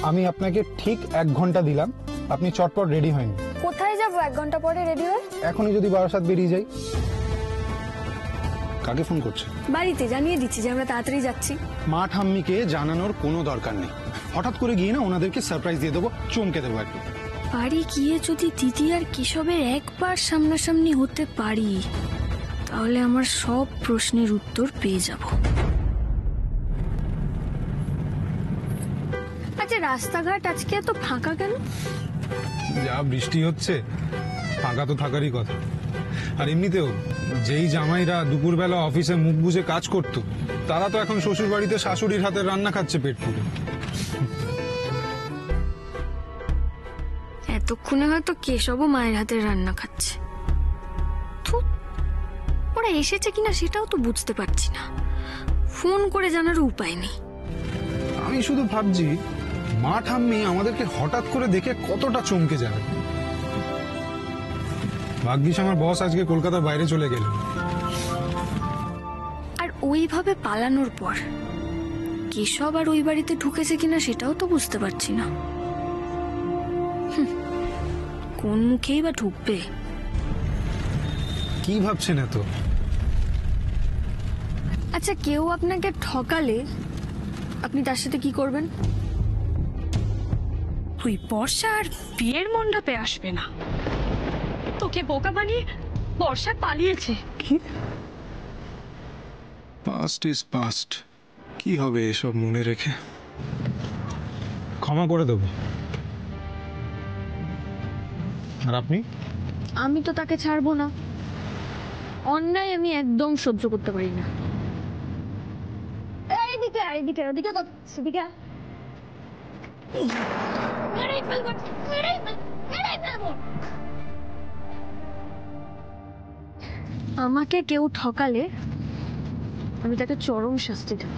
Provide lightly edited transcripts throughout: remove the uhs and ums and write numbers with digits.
আমি আপনাকে ঠিক 1 ঘন্টা দিলাম, আপনি চটপট রেডি হয়নি। কোথায় যাব 1 ঘন্টা পরে রেডি হয়ে? এখনই যদি 12 বেরিয়ে যাই। কাকে ফোন করছে? বাড়িতে জানিয়ে দিচ্ছি যে আমরা তাড়াতাড়ি যাচ্ছি। মা ঠাম্মিকে জানানোর কোনো দরকার নেই, হঠাৎ করে গিয়ে না ওনাদেরকে সারপ্রাইজ দিয়ে দেবো, চমকে দেবো একটু। বাড়ি গিয়ে যদি দিদি আর কেশবের একবার সামনাসামনি হতে পারি, তাহলে আমার সব প্রশ্নের উত্তর পেয়ে যাব। আচ্ছা, রাস্তাঘাট আজকে এত ফাঁকা কেন? যা বৃষ্টি হচ্ছে, ফাঁকা তো থাকারই কথা। আর এমনিতেও যেই জামাইরা দুপুরবেলা অফিসে মুখ বুজে কাজ করতো, তারা তো এখন শ্বশুর বাড়িতে শাশুড়ির হাতের রান্না খাচ্ছে পেট পুরে। এতক্ষণে হয়তো কেশবও মায়ের হাতের রান্না খাচ্ছে। ওরা এসেছে কিনা সেটাও তো বুঝতে পারছি না, ফোন করে জানার উপায় নেই। আমি শুধু ভাবছি মা ঠাম্মি আমাদেরকে হঠাৎ করে দেখে কতটা চমকে যাবে। ভাগ্যিস আমার বস আজকে কলকাতার বাইরে চলে গেল। আর ওইভাবে পালানোর পর কেশব আর ওই বাড়িতে ঢুকেছে কিনা সেটাও তো বুঝতে পারছি না। কোন মুখেই বা ঢুকবে? কি ভাবছেন এত? আচ্ছা, কেউ আপনাকে ঠকালে আপনি তার সাথে কি করবেন? তুই বর্ষা আর বিয়ের মণ্ডপে আসবে না, তোকে বোকা বানিয়ে বর্ষা পালিয়েছে। কি? পাস্ট ইজ পাস্ট, কি হবে এসব মনে রেখে? ক্ষমা করে দেব। আর আপনি? আমি তো তাকে ছাড়বো না, অন্যায় আমি একদম সহ্য করতে পারি না। এইদিকে এইদিকে ওদিকে সেদিকে আমাকে কেউ ঠকালে আমি তাকে চরম শাস্তি দেব।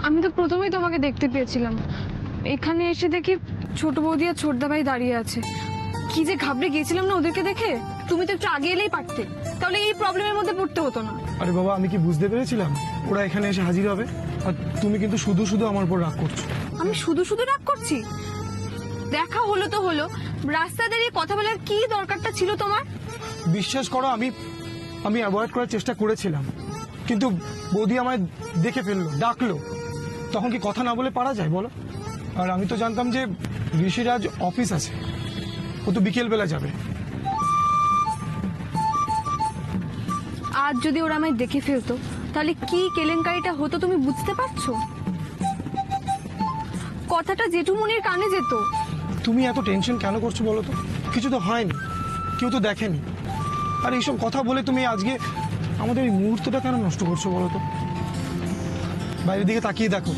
আমি তো প্রথমেই তোমাকে দেখতে পেয়েছিলাম, এখানে এসে দেখি ছোট বৌদি আর ছোটদা ভাই দাঁড়িয়ে আছে। কি যে ঘাবড়ে গিয়েছিলাম না ওদেরকে দেখে। তুমি তো একটু আগে এলেই পারতে, তাহলে এই প্রবলেমের মধ্যে পড়তে হতো না। আরে বাবা, আমি কি বুঝতে পেরেছিলাম ওরা এখানে এসে হাজির হবে? আর তুমি কিন্তু শুধু শুধু আমার উপর রাগ করছো। আমি শুধু শুধু রাগ করছি? দেখা হলো তো হলো, রাস্তা দাঁড়িয়ে কথা বলার কি দরকারটা ছিল তোমার? বিশ্বাস করো, আমি অ্যাভয়েড করার চেষ্টা করেছিলাম, কিন্তু বৌদি আমায় দেখে ফেললো, ডাকলো। তখন কি কথা না বলে পারা যায় বলো? আর আমি তো জানতাম যে ঋষির আজ অফিস আছে, ও তো বিকেলবেলা যাবে। আজ যদি ওরা আমায় দেখে ফেলতো তাহলে কি কেলেঙ্কারিটা হতো তুমি বুঝতে পারছো? কথাটা জেঠুমনির কানে যেত। তুমি এত টেনশন কেন করছো বলো তো? কিছু তো হয়নি, কেউ তো দেখেনি। আর এইসব কথা বলে তুমি আজকে আমাদের এই মুহূর্তটা কেন নষ্ট করছো বলো তো? বাইরের দিকে তাকিয়ে দেখো,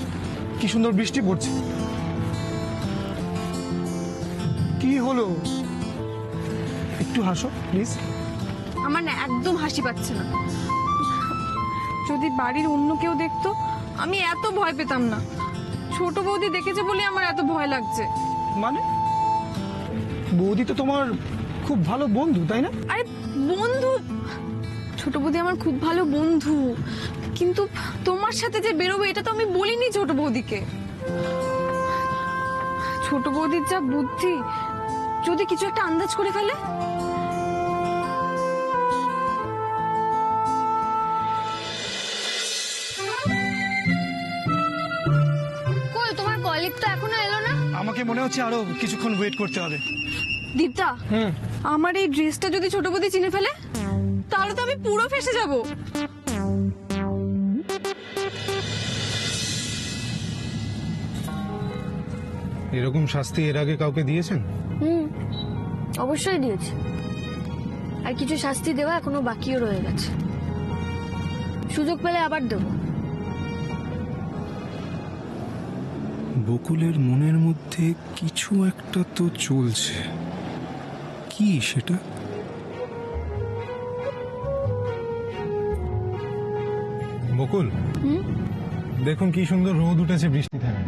কি সুন্দর বৃষ্টি পড়ছে। কি হলো? একটু হাসো প্লিজ। আমার না একদম হাসি পাচ্ছে না। যদি বাড়ির অন্য কেউ দেখতো আমি এত ভয় পেতাম না। ছোট বৌদি দেখেছে বলে আমার এত ভয় লাগছে। মানে বৌদি তো তোমার খুব ভালো বন্ধু, তাই না? আরে বন্ধু, ছোট বৌদি আমার খুব ভালো বন্ধু, কিন্তু তোমার সাথে যে বেরোবে এটা তো আমি বলিনি ছোট বৌদিকে। ছোট বৌদির যা বুদ্ধি, যদি কিছু একটা আন্দাজ করে ফেলে। কই তোমার কলিগ তো এখনো এলো না? আমাকে মনে হচ্ছে আরো কিছুক্ষণ ওয়েট করতে হবে। দীপ্তা, আমার এই ড্রেসটা যদি ছোট বৌদি চিনে ফেলে তাহলে তো আমি পুরো ফেসে যাব। এরকম শাস্তি এর আগে কাউকে দিয়েছেন? অবশ্যই দিয়েছি, আর কিছু শাস্তি দেওয়া এখনো বাকিও রয়ে গেছে, সুযোগ পেলে আবার দেবো। বকুলের মনের মধ্যে কিছু একটা তো চলছে, কি সেটা? বকুল, দেখুন কি সুন্দর রোদ উঠেছে বৃষ্টি থেকে।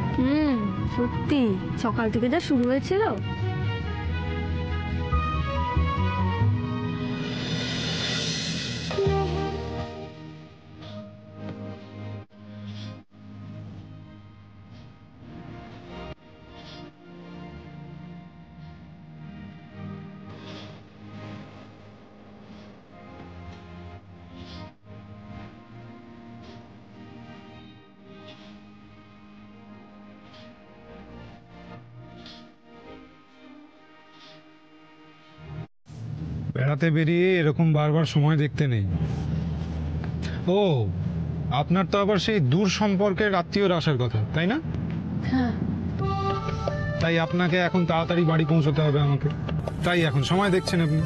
সত্যি সকাল থেকে যা শুরু হয়েছিল। বেড়াতে বেরিয়ে এরকম বারবার সময় দেখতে নেই। ও, আপনার তো আবার সেই দূর সম্পর্কের আত্মীয়র আসার কথা, তাই না? হ্যাঁ। তাই আপনাকে এখন তাড়াতাড়ি বাড়ি পৌঁছতে হবে আমাকে, তাই এখন সময় দেখছেন আপনি।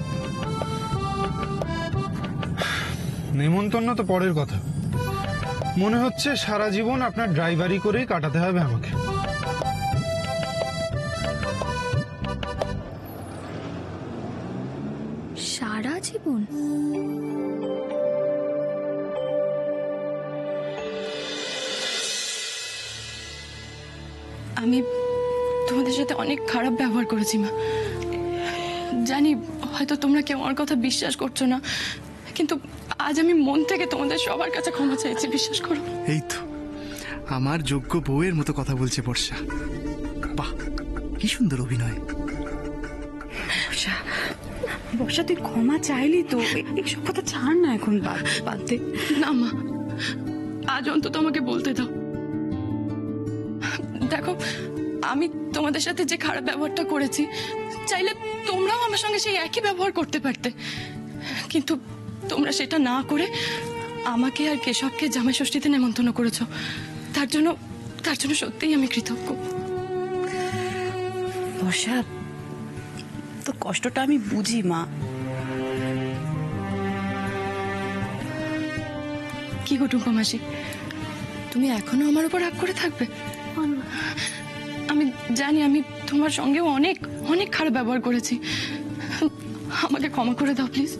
নেমন্তন্ন তো পরের কথা, মনে হচ্ছে সারা জীবন আপনার ড্রাইভারি করেই কাটাতে হবে আমাকে। সারা জীবন? আমি তোমাদের সাথে অনেক খারাপ ব্যবহার করেছি মা। জানি হয়তো তোমরা কেউ আমার কথা বিশ্বাস করছো না, কিন্তু আজ আমি মন থেকে তোমাদের সবার কাছে ক্ষমা চাইছি, বিশ্বাস করো। এই তো আমার যোগ্য বউয়ের মতো কথা বলছে বর্ষা। বাহ, কি সুন্দর অভিনয়। বর্ষা, তুই ক্ষমা চাইলি তো, এইসব কথা ছাড় না, এখন বাদ দে। না মা, আজ অন্তত আমাকে বলতে দাও। দেখো, আমি তোমাদের সাথে যে খারাপ ব্যবহারটা করেছি, চাইলে তোমরাও আমার সঙ্গে সেই একই ব্যবহার করতে পারতে, কিন্তু তোমরা সেটা না করে আমাকে আর কেশবকে জামাই ষষ্ঠীতে নেমন্তন্ন করেছো। তার জন্য সত্যিই আমি কৃতজ্ঞ। বর্ষা, তোর কষ্টটা আমি বুঝি মা। কি গো টুম্পা মাসি, তুমি এখনো আমার উপর রাগ করে থাকবে? আমি জানি আমি তোমার সঙ্গেও অনেক অনেক খারাপ ব্যবহার করেছি, আমাকে ক্ষমা করে দাও প্লিজ।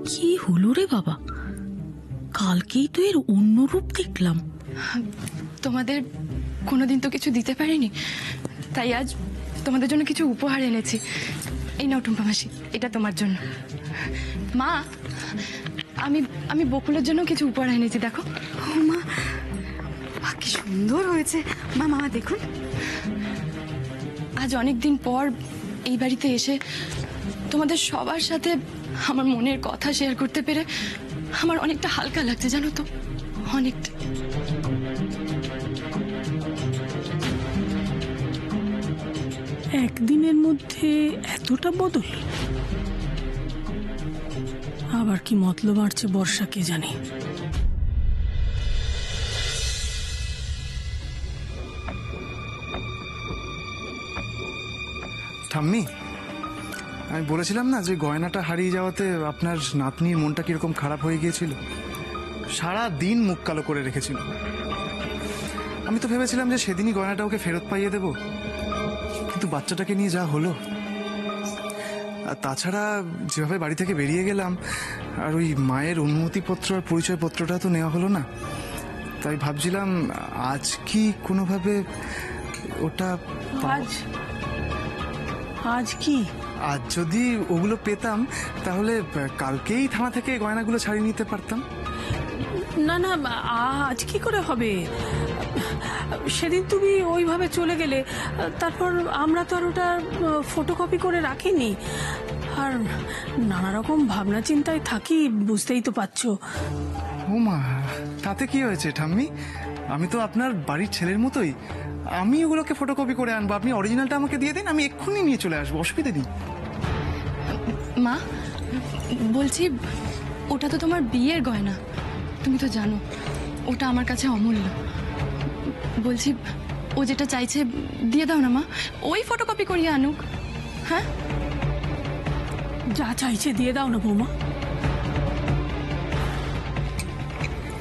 কি হলো রে বাবা, কালকেই তো এর অন্য রূপ দেখলাম। তোমাদের কোনোদিন তো কিছু দিতে পারিনি, তাই আজ তোমাদের জন্য কিছু উপহার এনেছি। এই নাও টুম্পা মাসি, এটা তোমার জন্য। মা, আমি বকুলের জন্য কিছু উপহার এনেছি, দেখো। ও মা, কি সুন্দর হয়েছে। মা দেখুন। আজ অনেকদিন পর এই বাড়িতে এসে তোমাদের সবার সাথে আমার মনের কথা শেয়ার করতে পেরে আমার অনেকটা হালকা লাগছে, জানো তো, অনেকটা। একদিনের মধ্যে এতটা বদল, আবার কি মতলব আঁটছে বর্ষা কে জানে। ঠাম্মি, আমি বলেছিলাম না যে গয়নাটা হারিয়ে যাওয়াতে আপনার নাতনির মনটা কিরকম খারাপ হয়ে গিয়েছিল। সারা দিন মুখ কালো করে রেখেছিল। আমি তো ভেবেছিলাম যে সেদিনই গয়নাটা ওকে ফেরত পাইয়ে দেব, কিন্তু বাচ্চাটাকে নিয়ে যা হলো। আর তাছাড়া যেভাবে বাড়ি থেকে বেরিয়ে গেলাম, আর ওই মায়ের অনুমতিপত্র আর পরিচয়পত্রটা তো নেওয়া হলো না, তাই ভাবছিলাম আজ কি কোনোভাবে ওটা আজ কি? আজ যদি ওগুলো পেতাম তাহলে কালকেই থানা থেকে গয়নাগুলো ছাড়িয়ে নিতে পারতাম। না না, আজ কি করে হবে? সেদিন তুমি ওইভাবে চলে গেলে, তারপর আমরা তো আর ওটা ফটোকপি করে রাখিনি, আর নানা রকম ভাবনা চিন্তায় থাকি, বুঝতেই তো পারছো। ও মা, তাতে কি হয়েছে ঠাম্মি? আমি তো আপনার বাড়ির ছেলের মতোই। আমি ওগুলোকে ফটোকপি করে আনবো, আপনি অরিজিনালটা আমাকে দিয়ে দিন, আমি এক্ষুনি নিয়ে চলে আসবো, অসুবিধা নেই। মা, বলছি ওটা তো তোমার বিয়ের গয়না, তুমি তো জানো ওটা আমার কাছে অমূল্য। বলছি ও যেটা চাইছে দিয়ে দাও না মা, ওই ফটোকপি করিয়ে আনুক। হ্যাঁ, যা চাইছে দিয়ে দাও না বৌমা।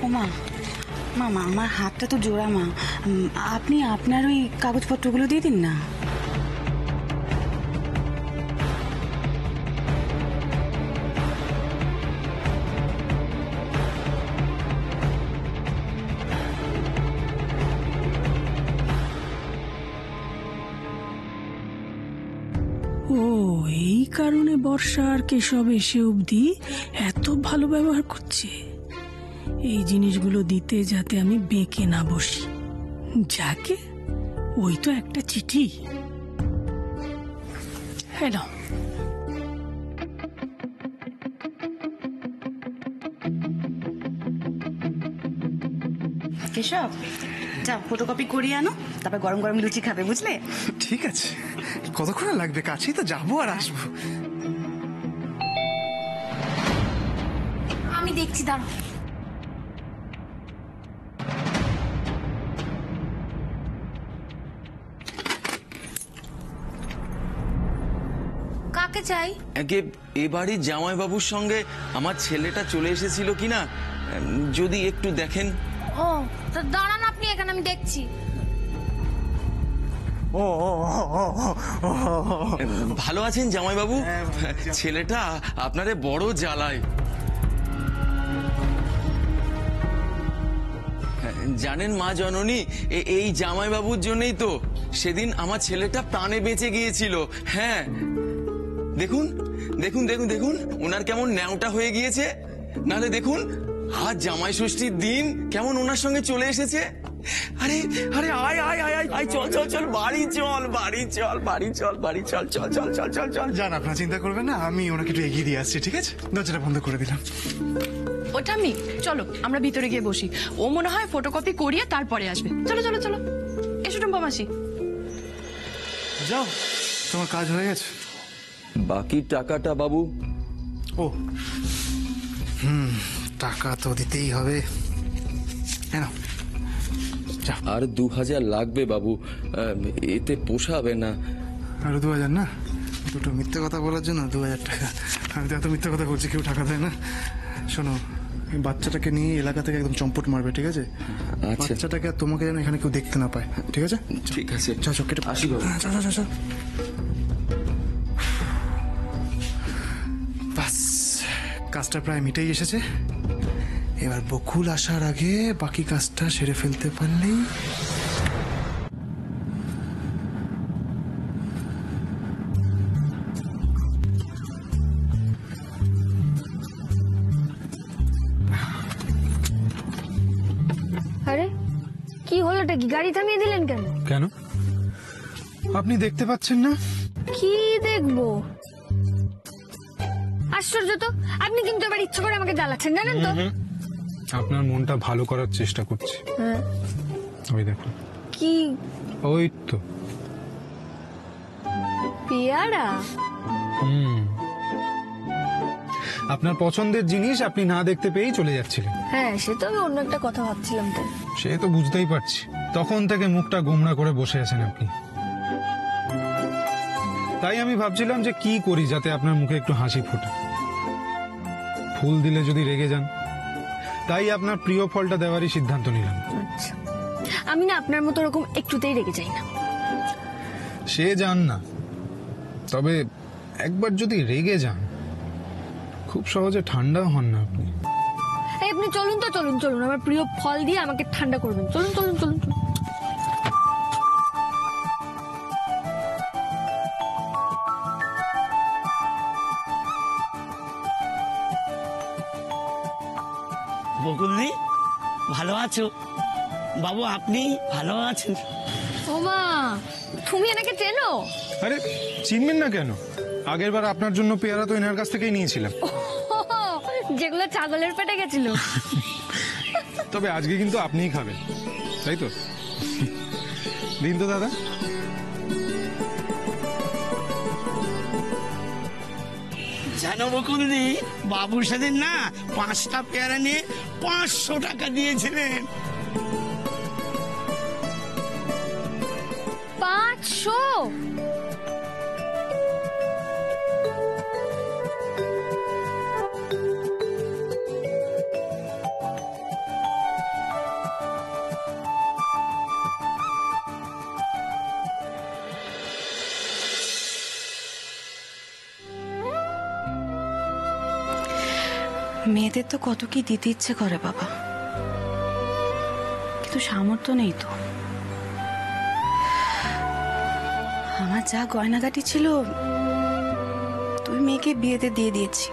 ও মা, আমার হাতটা তো জোড়া মা, আপনি আপনার ওই কাগজপত্রগুলো দিয়ে দিন না। ও, এই কারণে বর্ষা আর কেশব এসে অবধি এত ভালো ব্যবহার করছে। এই জিনিসগুলো দিতে যাতে আমি বেঁকে না বসি। যাকে ওই তো একটা চিঠি। হ্যালো, কেশব, যাও ফটোকপি করিয়ে আনো, তারপর গরম গরম লুচি খাবে, বুঝলে? ঠিক আছে, কতক্ষণ আর লাগবে? কাছেই তো যাবো আর আসবো। আমি দেখছি, দাঁড়াও। কাকে চাই? একে এ বাড়ির জামাইবাবুর সঙ্গে আমার ছেলেটা চলে এসেছিল কিনা যদি একটু দেখেন। ও তো দাঁড়ান আপনি এখানে, আমি দেখছি। ভালো আছেন জামাইবাবু? ছেলেটা আপনারে বড় জ্বালায়। জানেন মা জননী, এই জামাইবাবুর জন্যই তো সেদিন আমার ছেলেটা প্রাণে বেঁচে গিয়েছিল। হ্যাঁ, দেখুন দেখুন দেখুন দেখুন ওনার কেমন ন্যাওটা হয়ে গিয়েছে। নাহলে দেখুন আজ জামাই ষষ্ঠীর দিন কেমন ওনার সঙ্গে চলে এসেছে। আরে আরে আয় আয় আয় আয় চল চল চল বাড়ি চল, বাড়ি চল, বাড়ি চল, বাড়ি চল, চল চল চল চল চল। যান, আপনার চিন্তা করবেন না, আমি ওনাকে একটু এগিয়ে দিয়ে আসছি। ঠিক আছে, দরজাটা বন্ধ করে দিলাম। ওটা আমি, চলো আমরা ভিতরে গিয়ে বসি। ও মনে হয় ফটোকপি করিয়ে তারপরে আসবে। চলো চলো চলো, এসো টুম্পা মাসি। যাও, তোমার কাজ হয়ে গেছে। বাকি টাকাটা বাবু? ও টাকা তো দিতেই হবে। হ্যাঁ, আর 2000 লাগবে বাবু, এতে পোষাবে না। আরো 2000 না? দুটো মিথ্যে কথা বলার জন্য 2000 টাকা? আমি তো এত মিথ্যে কথা বলছি, কেউ টাকা দেয় না। শোনো, এই বাচ্চাটাকে নিয়ে এলাকা থেকে একদম চম্পট মারবে, ঠিক আছে? আচ্ছা। বাচ্চাটাকে আর তোমাকে যেন এখানে কেউ দেখতে না পায়, ঠিক আছে? ঠিক আছে, চল চল, কেটে আসি বাবু। চল চল চল। বাস, কাজটা প্রায় মিটেই এসেছে। এবার বকুল আসার আগে বাকি কাজটা সেরে ফেলতে পারলেই। আরে কি হলোটা কি? গাড়ি থামিয়ে দিলেন কেন? কেন? আপনি দেখতে পাচ্ছেন না? কি দেখবো? আশ্চর্য তো, আপনি কিন্তু এবার ইচ্ছে করে আমাকে জ্বালাচ্ছেন, জানেন তো? আপনার মনটা ভালো করার চেষ্টা করছি। হ্যাঁ। ওই দেখুন। কি? ওই তো পেয়ারা? আপনার পছন্দের জিনিস আপনি না দেখতে পেয়েই চলে যাচ্ছিলেন। হ্যাঁ, সে তো আমি অন্য একটা কথা ভাবছিলাম তো। সে তো বুঝতেই পারছি, তখন থেকে মুখটা গোমড়া করে বসে আছেন আপনি। তাই আমি ভাবছিলাম যে কি করি যাতে আপনার মুখে একটু হাসি ফোটে। ফুল দিলে যদি রেগে যান, তাই আপনার প্রিয় ফলটা দেওয়ারই সিদ্ধান্ত নিলাম। আচ্ছা, আমি না আপনার মতো ওরকম একটুতেই রেগে যাই না। সে যান না, তবে একবার যদি রেগে যান খুব সহজে ঠান্ডাও হন না আপনি। এই আপনি চলুন তো, চলুন চলুন, আমার প্রিয় ফল দিয়ে আমাকে ঠান্ডা করবেন। চলুন চলুন চলুন চলুন। বকুলদি, ভালো আছো? বাবু আপনি ভালো আছেন? ওমা, তুমি এনাকে চেনো? আরে চিনবেন না কেন? আগের বার আপনার জন্য পেয়ারা তো এনার কাছ থেকেই নিয়েছিলাম। যেগুলো ছাগলের পেটে গেছিল। তবে আজকে কিন্তু আপনিই খাবেন, তাই তো? দিন তো দাদা। জানো বকুলদি, বাবুর সাথে না 5টা পেয়ারা নিয়ে 500 টাকা দিয়েছিলেন। 500? মেয়েদের তো কত কি দিতে ইচ্ছে করে বাবা, কিন্তু সামর্থ্য নেই তো। আমার যা গয়নাগাটি ছিল তুই মেয়েকে বিয়েতে দিয়ে দিয়েছি।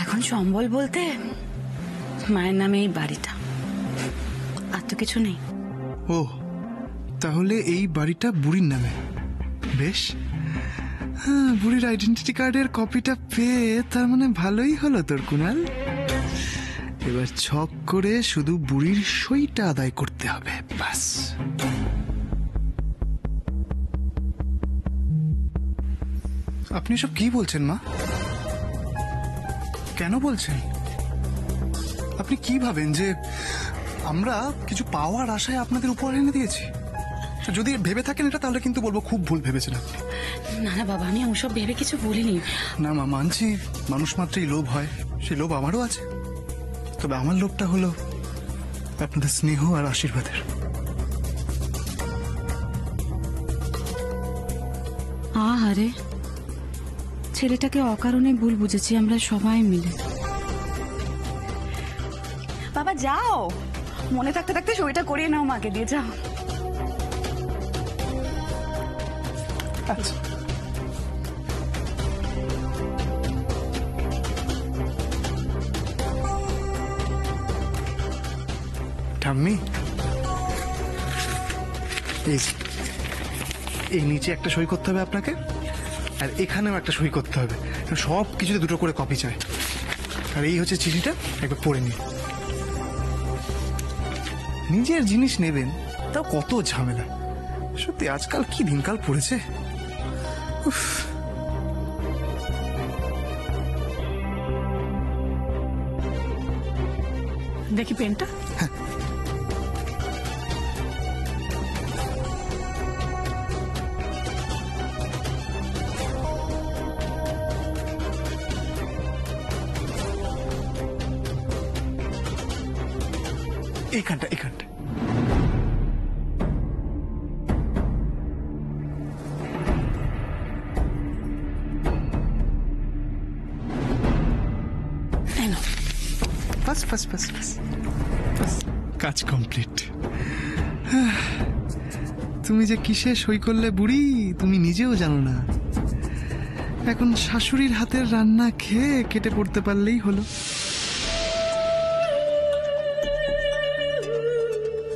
এখন সম্বল বলতে মায়ের নামে এই বাড়িটা, আর তো কিছু নেই। ও, তাহলে এই বাড়িটা বুড়ির নামে? বেশ, হ্যাঁ, বুড়ির আইডেন্টিটি কার্ডের কপিটা পেয়ে তার মানে ভালোই হলো তোর কুনাল। এবার ছক করে শুধু বুড়ির সইটা আদায় করতে হবে, ব্যাস। আপনি সব কি বলছেন মা? কেন বলছেন? আপনি কি ভাবেন যে আমরা কিছু পাওয়ার আশায় আপনাদের উপহার এনে দিয়েছি? যদি ভেবে থাকেন এটা, তাহলে কিন্তু বলবো খুব ভুল ভেবেছেন আপনি। না না বাবা, আমি ওসব ভেবে কিছু বলিনি। না মা, মানছি মানুষ মাত্রই লোভ হয়, সেই লোভ আমারও আছে। তবে আমার লোভটা হলো আপনাদের স্নেহ আর আশীর্বাদের। আরে ছেলেটাকে অকারণে ভুল বুঝেছি আমরা সবাই মিলে। বাবা যাও, মনে থাকতে থাকতে সইটা করিয়ে নাও মাকে দিয়ে, যাও। আচ্ছা, ঠাম্মি, এই নিচে একটা সই করতে হবে আপনাকে, আর এখানেও একটা সই করতে হবে। সব কিছুতে দুটো করে কপি চাই। আর এই হচ্ছে চিঠিটা, একবার পড়ে নিন। নিজের জিনিস নেবেন তাও কত ঝামেলা। সত্যি আজকাল কি দিনকাল পড়েছে। উফ। দেখি পেনটা। এইখানটা। কাজ কমপ্লিট। তুমি যে কিসে সই করলে বুড়ি, তুমি নিজেও জানো না। এখন শাশুড়ির হাতের রান্না খেয়ে কেটে পড়তে পারলেই হলো।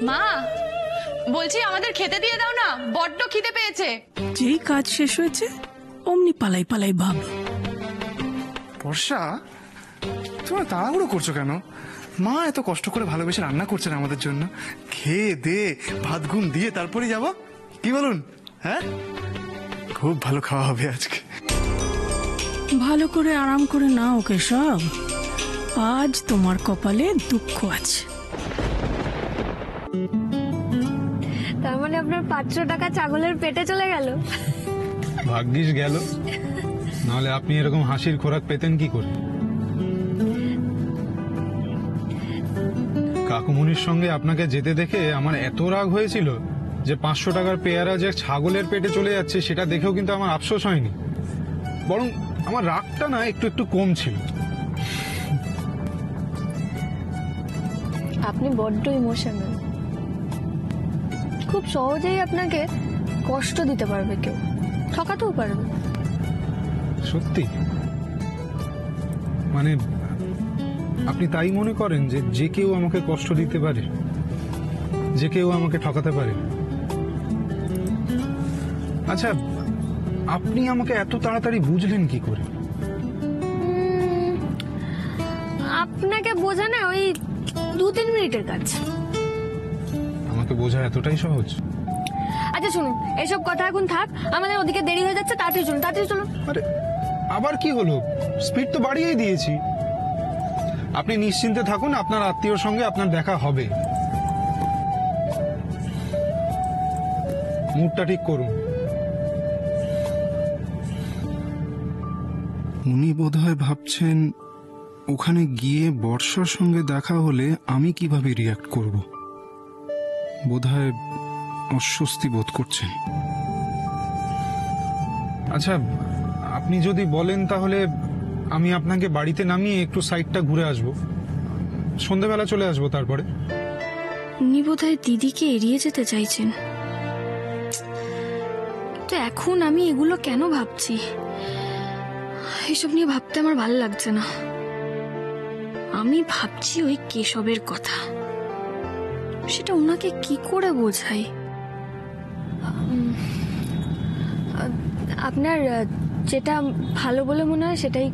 মা, বলছি আমাদের খেতে দিয়ে দাও না, বড্ড খিদে পেয়েছে। যেই কাজ শেষ হয়েছে অমনি পালাই পালাই ভাব। বর্ষা, তোমরা তাড়াহুড়ো করছো কেন? মা এত কষ্ট করে ভালোবেসে রান্না করছেন আমাদের জন্য। খেয়ে দে, ভাত ঘুম দিয়ে তারপরে যাবো, কি বলুন? হ্যাঁ, খুব ভালো খাওয়া হবে আজকে। ভালো করে আরাম করে নাও কেশব, আজ তোমার কপালে দুঃখ আছে। তার মানে আপনার 500 টাকা ছাগলের পেটে চলে গেল। ভাগ্যিস গেল, নাহলে আপনি এরকম হাসির খোরাক পেতেন কি করে? কাকুমনির সঙ্গে আপনাকে যেতে দেখে আমার এত রাগ হয়েছিল যে 500 টাকার পেয়ারা যে ছাগলের পেটে চলে যাচ্ছে সেটা দেখেও কিন্তু আমার আফসোস হয়নি, বরং আমার রাগটা না একটু একটু কম ছিল। আপনি বড্ড ইমোশনাল, খুব সহজেই আপনাকে কষ্ট দিতে পারবে কেউ, ঠকাতেও পারবে। সত্যি? মানে আপনি তাই মনে করেন যে যে কেউ আমাকে কষ্ট দিতে পারে, যে কেউ আমাকে ঠকাতে পারে? আচ্ছা, আপনি আমাকে এত তাড়াতাড়ি বুঝলেন কি করে? আপনাকে বোঝা না ওই 2-3 মিনিটের কাজ। আমাকে বোঝা এতটাই সহজ? আচ্ছা শুনুন, এসব কথা এখন থাক, আমাদের ওদিকে দেরি হয়ে যাচ্ছে, তাড়াতাড়ি চলুন। আরে আবার কি হলো? স্পিড তো বাড়িয়েই দিয়েছি। আপনি নিশ্চিন্তে থাকুন, আপনার আত্মীয়র সঙ্গে আপনার দেখা হবে। মুডটা ঠিক করুন। উনি বোধহয় ভাবছেন ওখানে গিয়ে বর্ষার সঙ্গে দেখা হলে আমি কিভাবে রিয়াক্ট করব। বোধহয় অস্বস্তি বোধ করছেন। আচ্ছা, আপনি যদি বলেন তাহলে আমি আপনাকে বাড়িতে নামিয়ে একটু সাইডটা ঘুরে আসবো, সন্ধ্যাবেলা চলে আসবো। তারপরে উনি বোধহয় দিদিকে এড়িয়ে যেতে চাইছেন। তো এখন আমি এগুলো কেন ভাবছি? এসব নিয়ে ভাবতে আমার ভালো লাগছে না। আমি ভাবছি ওই কেশবের কথা, সেটা ওনাকে কি করে বোঝাই। আপনার যেটা ভালো বলে মনে হয় সেটাই